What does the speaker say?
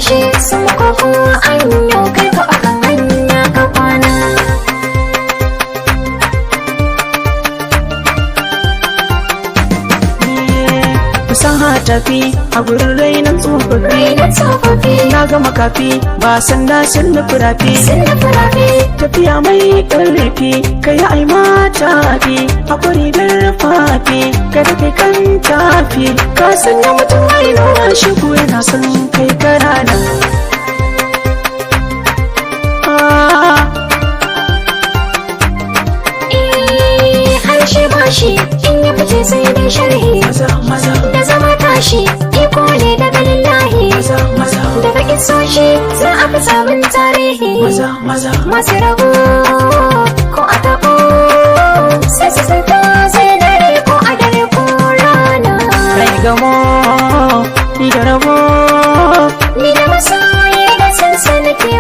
shi sama koko an yau kai ka akan hanya ka kwana. Fasaha tafi a gurin rainan tsofaffi, na gama kafi ba sanda sun nufi rafi, tafiya mai ƙarfi ka yi ai mata fi haƙuri da rufafi kada kai kan tafi ka sanya mutum mai nuna shi ko yana son kai karana. Harshe ba shi in ya fice sai dai sharhi da zama tashi iko ne daga lillahi daga kisoshi za a fi sabon tarihi masu rago ko a taɓo sai su santa sai dare ko a dare ko rana. Kai gamo ni da rabo ni da masoyi da sansa nake